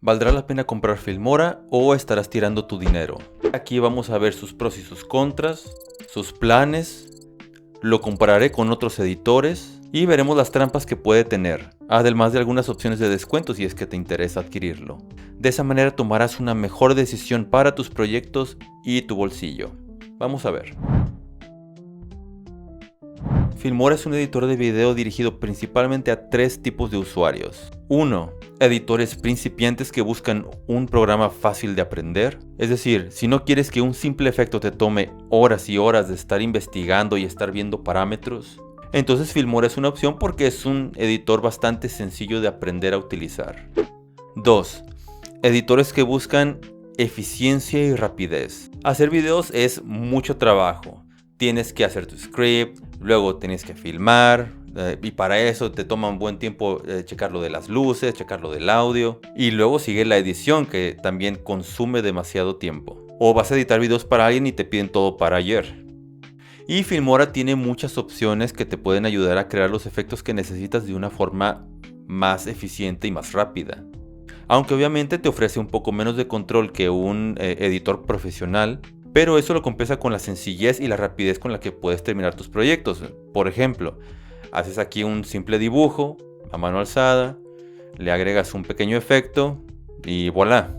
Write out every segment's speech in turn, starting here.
¿Valdrá la pena comprar Filmora o estarás tirando tu dinero? Aquí vamos a ver sus pros y sus contras, sus planes, lo compararé con otros editores y veremos las trampas que puede tener, además de algunas opciones de descuento si es que te interesa adquirirlo. De esa manera tomarás una mejor decisión para tus proyectos y tu bolsillo. Vamos a ver. Filmora es un editor de video dirigido principalmente a tres tipos de usuarios. 1. Editores principiantes que buscan un programa fácil de aprender. Es decir, si no quieres que un simple efecto te tome horas y horas de estar investigando y estar viendo parámetros, entonces Filmora es una opción porque es un editor bastante sencillo de aprender a utilizar. 2. Editores que buscan eficiencia y rapidez. Hacer videos es mucho trabajo. Tienes que hacer tu script, luego tienes que filmar, y para eso te toma un buen tiempo checar lo de las luces, checar lo del audio, y luego sigue la edición, que también consume demasiado tiempo. O vas a editar videos para alguien y te piden todo para ayer. Y Filmora tiene muchas opciones que te pueden ayudar a crear los efectos que necesitas de una forma más eficiente y más rápida. Aunque obviamente te ofrece un poco menos de control que un editor profesional, pero eso lo compensa con la sencillez y la rapidez con la que puedes terminar tus proyectos. Por ejemplo, haces aquí un simple dibujo a mano alzada, le agregas un pequeño efecto y voilà.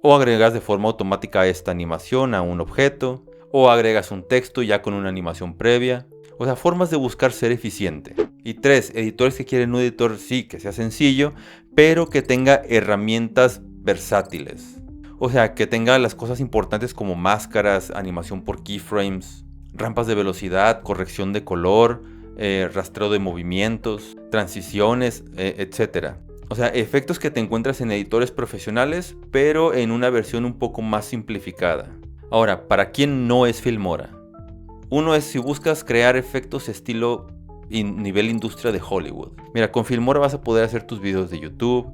O agregas de forma automática esta animación a un objeto, o agregas un texto ya con una animación previa. O sea, formas de buscar ser eficiente. Y 3, editores que quieren un editor sí, que sea sencillo, pero que tenga herramientas versátiles. O sea, que tenga las cosas importantes como máscaras, animación por keyframes, rampas de velocidad, corrección de color, rastreo de movimientos, transiciones, etc. O sea, efectos que te encuentras en editores profesionales, pero en una versión un poco más simplificada. Ahora, ¿para quién no es Filmora? Uno es si buscas crear efectos estilo nivel industria de Hollywood. Mira, con Filmora vas a poder hacer tus videos de YouTube,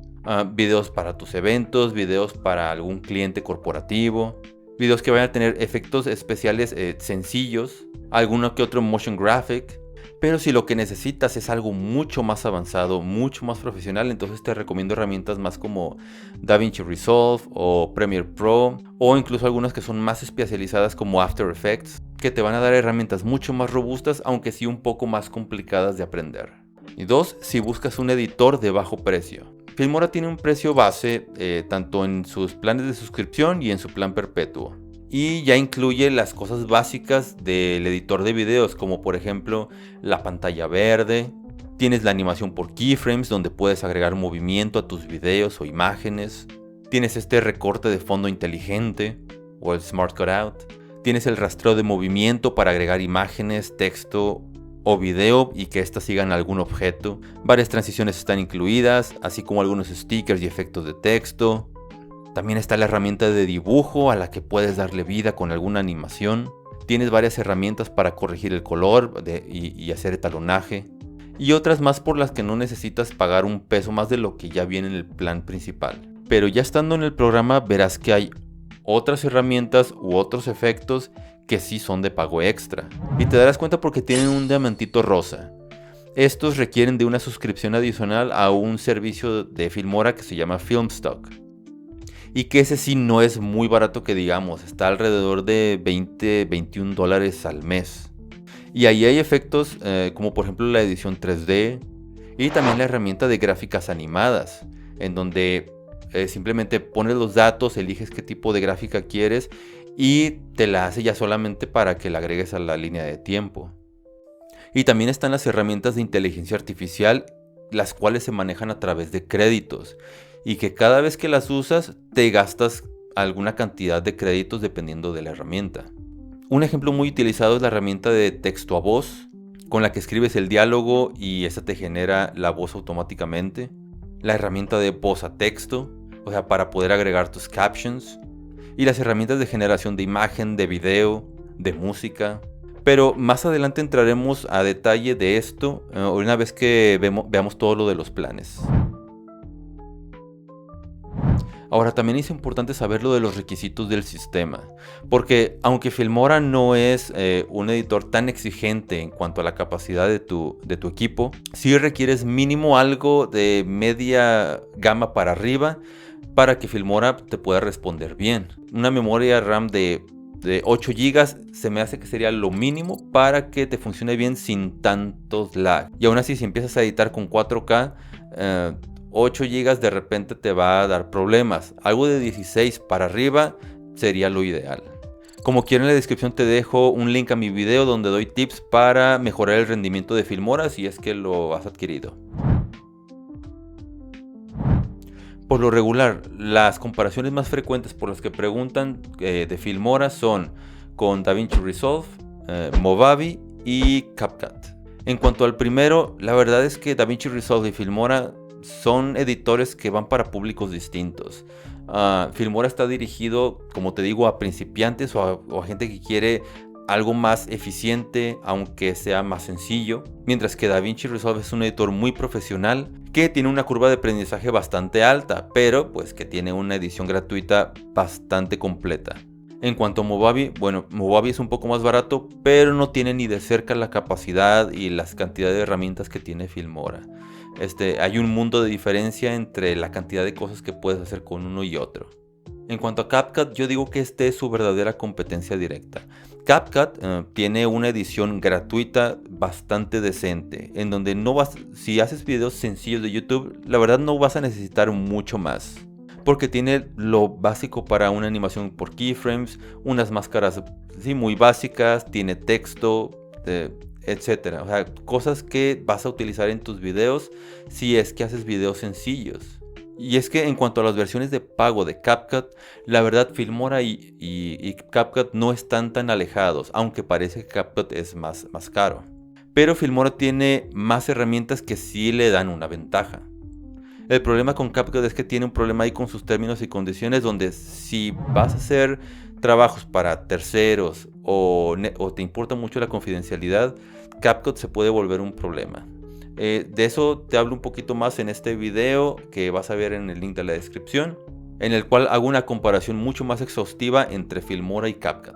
videos para tus eventos, videos para algún cliente corporativo, videos que vayan a tener efectos especiales sencillos, alguno que otro motion graphic. Pero si lo que necesitas es algo mucho más avanzado, mucho más profesional, entonces te recomiendo herramientas más como DaVinci Resolve o Premiere Pro, o incluso algunas que son más especializadas como After Effects, que te van a dar herramientas mucho más robustas, aunque sí un poco más complicadas de aprender. Y 2, si buscas un editor de bajo precio. Filmora tiene un precio base tanto en sus planes de suscripción y en su plan perpetuo. Y ya incluye las cosas básicas del editor de videos, como por ejemplo la pantalla verde. Tienes la animación por keyframes, donde puedes agregar movimiento a tus videos o imágenes. Tienes este recorte de fondo inteligente o el Smart Cutout. Tienes el rastreo de movimiento para agregar imágenes, texto o video y que éstas sigan algún objeto. Varias transiciones están incluidas, así como algunos stickers y efectos de texto. También está la herramienta de dibujo a la que puedes darle vida con alguna animación. Tienes varias herramientas para corregir el color y hacer etalonaje. Y otras más por las que no necesitas pagar un peso más de lo que ya viene en el plan principal. Pero ya estando en el programa verás que hay otras herramientas u otros efectos que sí son de pago extra. Y te darás cuenta porque tienen un diamantito rosa. Estos requieren de una suscripción adicional a un servicio de Filmora que se llama Filmstock. Y que ese sí no es muy barato que digamos, está alrededor de $20-21 al mes. Y ahí hay efectos como por ejemplo la edición 3D y también la herramienta de gráficas animadas, en donde simplemente pones los datos, eliges qué tipo de gráfica quieres y te la hace ya solamente para que la agregues a la línea de tiempo. Y también están las herramientas de inteligencia artificial, las cuales se manejan a través de créditos y que cada vez que las usas te gastas alguna cantidad de créditos dependiendo de la herramienta. Un ejemplo muy utilizado es la herramienta de texto a voz, con la que escribes el diálogo y esta te genera la voz automáticamente. La herramienta de voz a texto, o sea, para poder agregar tus captions. Y las herramientas de generación de imagen, de video, de música. Pero más adelante entraremos a detalle de esto una vez que veamos todo lo de los planes. Ahora también es importante saber lo de los requisitos del sistema, porque aunque Filmora no es un editor tan exigente en cuanto a la capacidad de tu equipo, sí requieres mínimo algo de media gama para arriba para que Filmora te pueda responder bien. Una memoria RAM de 8 GB se me hace que sería lo mínimo para que te funcione bien sin tantos lag. Y aún así, si empiezas a editar con 4K, 8 GB de repente te va a dar problemas. Algo de 16 para arriba sería lo ideal. Como quiera, en la descripción te dejo un link a mi video donde doy tips para mejorar el rendimiento de Filmora si es que lo has adquirido. Por lo regular, las comparaciones más frecuentes por las que preguntan de Filmora son con DaVinci Resolve, Movavi y CapCut. En cuanto al primero, la verdad es que DaVinci Resolve y Filmora son editores que van para públicos distintos. Filmora está dirigido, como te digo, a principiantes o a gente que quiere algo más eficiente, aunque sea más sencillo, mientras que DaVinci Resolve es un editor muy profesional que tiene una curva de aprendizaje bastante alta, pero pues que tiene una edición gratuita bastante completa. En cuanto a Movavi, bueno, Movavi es un poco más barato, pero no tiene ni de cerca la capacidad y las cantidades de herramientas que tiene Filmora. Hay un mundo de diferencia entre la cantidad de cosas que puedes hacer con uno y otro. En cuanto a CapCut, yo digo que es su verdadera competencia directa. CapCut tiene una edición gratuita bastante decente, en donde si haces videos sencillos de YouTube, la verdad no vas a necesitar mucho más. Porque tiene lo básico para una animación por keyframes, unas máscaras muy básicas, tiene texto, etcétera. O sea, cosas que vas a utilizar en tus videos si es que haces videos sencillos. Y es que en cuanto a las versiones de pago de CapCut, la verdad Filmora y CapCut no están tan alejados, aunque parece que CapCut es más caro. Pero Filmora tiene más herramientas que sí le dan una ventaja. El problema con CapCut es que tiene un problema ahí con sus términos y condiciones, donde si vas a hacer trabajos para terceros o te importa mucho la confidencialidad, CapCut se puede volver un problema. De eso te hablo un poquito más en este video que vas a ver en el link de la descripción, en el cual hago una comparación mucho más exhaustiva entre Filmora y CapCut.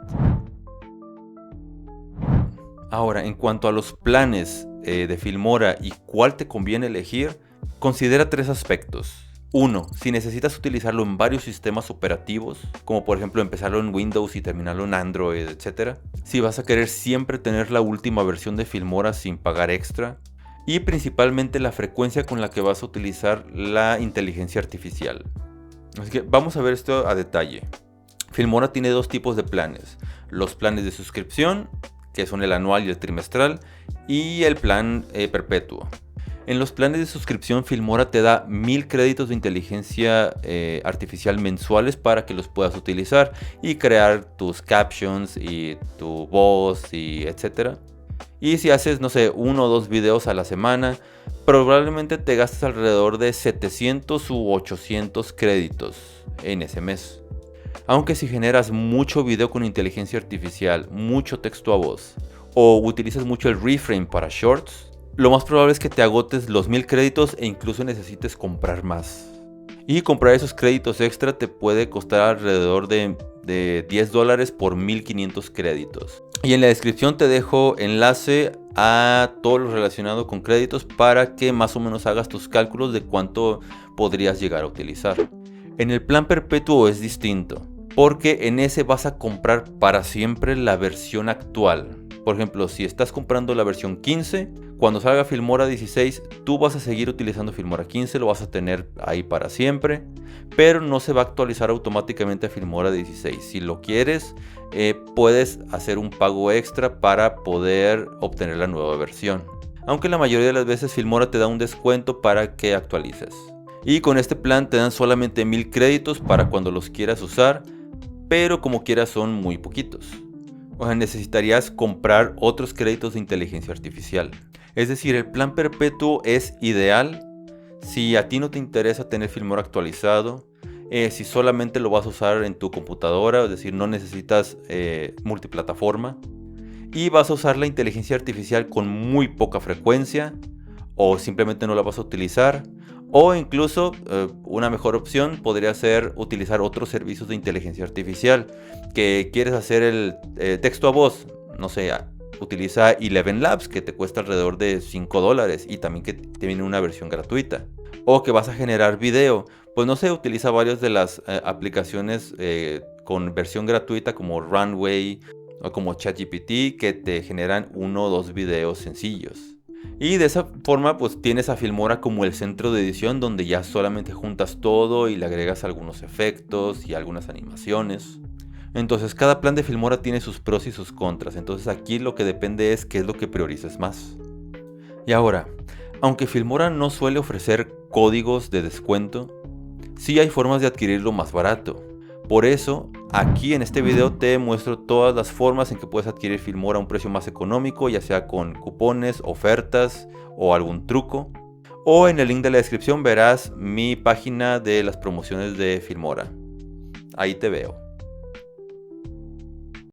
Ahora, en cuanto a los planes de Filmora y cuál te conviene elegir, considera 3 aspectos. 1. Si necesitas utilizarlo en varios sistemas operativos, como por ejemplo empezarlo en Windows y terminarlo en Android, etc. Si vas a querer siempre tener la última versión de Filmora sin pagar extra. Y principalmente la frecuencia con la que vas a utilizar la inteligencia artificial. Así que vamos a ver esto a detalle. Filmora tiene 2 tipos de planes. Los planes de suscripción, que son el anual y el trimestral, y el plan perpetuo. En los planes de suscripción, Filmora te da 1000 créditos de inteligencia artificial mensuales para que los puedas utilizar y crear tus captions y tu voz y etcétera. Y si haces, no sé, 1 o 2 videos a la semana, probablemente te gastes alrededor de 700 u 800 créditos en ese mes. Aunque si generas mucho video con inteligencia artificial, mucho texto a voz, o utilizas mucho el reframe para shorts, lo más probable es que te agotes los 1000 créditos e incluso necesites comprar más. Y comprar esos créditos extra te puede costar alrededor de $10 por 1500 créditos. Y en la descripción te dejo enlace a todo lo relacionado con créditos para que más o menos hagas tus cálculos de cuánto podrías llegar a utilizar. En el plan perpetuo es distinto, porque en ese vas a comprar para siempre la versión actual. Por ejemplo, si estás comprando la versión 15, cuando salga Filmora 16, tú vas a seguir utilizando Filmora 15, lo vas a tener ahí para siempre, pero no se va a actualizar automáticamente a Filmora 16. Si lo quieres, puedes hacer un pago extra para poder obtener la nueva versión. Aunque la mayoría de las veces Filmora te da un descuento para que actualices. Y con este plan te dan solamente 1000 créditos para cuando los quieras usar, pero como quieras son muy poquitos. O sea, necesitarías comprar otros créditos de inteligencia artificial. Es decir, el plan perpetuo es ideal si a ti no te interesa tener Filmora actualizado, si solamente lo vas a usar en tu computadora, es decir, no necesitas multiplataforma, y vas a usar la inteligencia artificial con muy poca frecuencia, o simplemente no la vas a utilizar, o incluso una mejor opción podría ser utilizar otros servicios de inteligencia artificial, que quieres hacer el texto a voz, no sé, utiliza Eleven Labs, que te cuesta alrededor de $5 y también que te viene una versión gratuita. O que vas a generar video, pues no sé, utiliza varias de las aplicaciones con versión gratuita como Runway o como ChatGPT, que te generan 1 o 2 videos sencillos. Y de esa forma pues tienes a Filmora como el centro de edición, donde ya solamente juntas todo y le agregas algunos efectos y algunas animaciones. Entonces cada plan de Filmora tiene sus pros y sus contras, entonces aquí lo que depende es qué es lo que priorices más. Y ahora, aunque Filmora no suele ofrecer códigos de descuento, sí hay formas de adquirirlo más barato. Por eso, aquí en este video te muestro todas las formas en que puedes adquirir Filmora a un precio más económico, ya sea con cupones, ofertas o algún truco. O en el link de la descripción verás mi página de las promociones de Filmora. Ahí te veo.